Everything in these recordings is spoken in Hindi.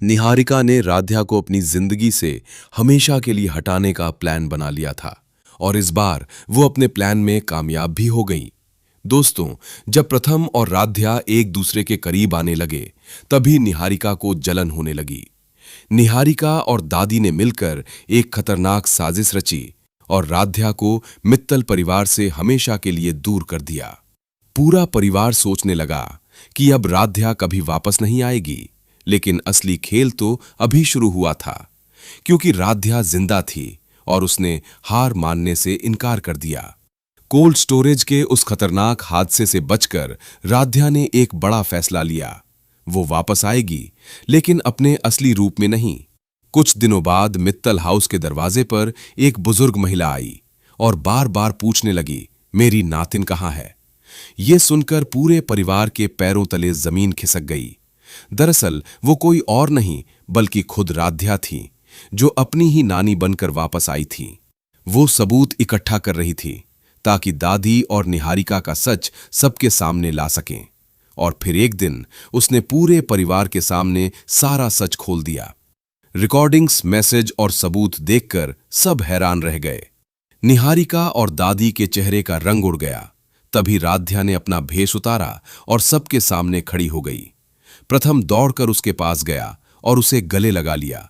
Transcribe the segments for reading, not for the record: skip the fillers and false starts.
निहारिका ने राध्या को अपनी जिंदगी से हमेशा के लिए हटाने का प्लान बना लिया था और इस बार वो अपने प्लान में कामयाब भी हो गई। दोस्तों, जब प्रथम और राध्या एक दूसरे के करीब आने लगे, तभी निहारिका को जलन होने लगी। निहारिका और दादी ने मिलकर एक खतरनाक साजिश रची और राध्या को मित्तल परिवार से हमेशा के लिए दूर कर दिया। पूरा परिवार सोचने लगा कि अब राध्या कभी वापस नहीं आएगी, लेकिन असली खेल तो अभी शुरू हुआ था, क्योंकि राध्या जिंदा थी और उसने हार मानने से इनकार कर दिया। कोल्ड स्टोरेज के उस खतरनाक हादसे से बचकर राध्या ने एक बड़ा फैसला लिया। वो वापस आएगी, लेकिन अपने असली रूप में नहीं। कुछ दिनों बाद मित्तल हाउस के दरवाजे पर एक बुजुर्ग महिला आई और बार बार पूछने लगी, मेरी नातिन कहाँ है? ये सुनकर पूरे परिवार के पैरों तले जमीन खिसक गई। दरअसल वो कोई और नहीं बल्कि खुद राध्या थी, जो अपनी ही नानी बनकर वापस आई थी। वो सबूत इकट्ठा कर रही थी ताकि दादी और निहारिका का सच सबके सामने ला सकें। और फिर एक दिन उसने पूरे परिवार के सामने सारा सच खोल दिया। रिकॉर्डिंग्स, मैसेज और सबूत देखकर सब हैरान रह गए। निहारिका और दादी के चेहरे का रंग उड़ गया। तभी राध्या ने अपना भेष उतारा और सबके सामने खड़ी हो गई। प्रथम दौड़कर उसके पास गया और उसे गले लगा लिया,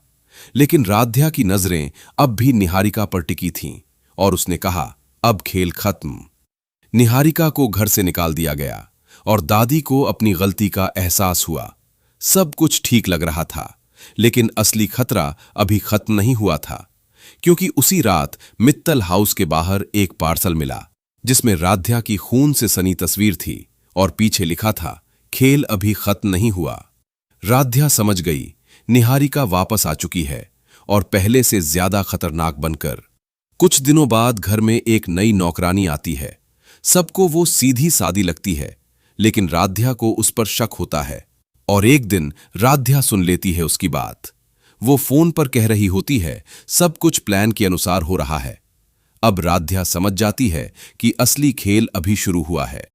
लेकिन राध्या की नजरें अब भी निहारिका पर टिकी थीं और उसने कहा, अब खेल खत्म। निहारिका को घर से निकाल दिया गया और दादी को अपनी गलती का एहसास हुआ। सब कुछ ठीक लग रहा था, लेकिन असली खतरा अभी खत्म नहीं हुआ था, क्योंकि उसी रात मित्तल हाउस के बाहर एक पार्सल मिला जिसमें राध्या की खून से सनी तस्वीर थी और पीछे लिखा था, खेल अभी खत्म नहीं हुआ। राध्या समझ गई, निहारिका वापस आ चुकी है और पहले से ज्यादा खतरनाक बनकर। कुछ दिनों बाद घर में एक नई नौकरानी आती है। सबको वो सीधी सादी लगती है, लेकिन राध्या को उस पर शक होता है। और एक दिन राध्या सुन लेती है उसकी बात। वो फोन पर कह रही होती है, सब कुछ प्लान के अनुसार हो रहा है। अब राध्या समझ जाती है कि असली खेल अभी शुरू हुआ है।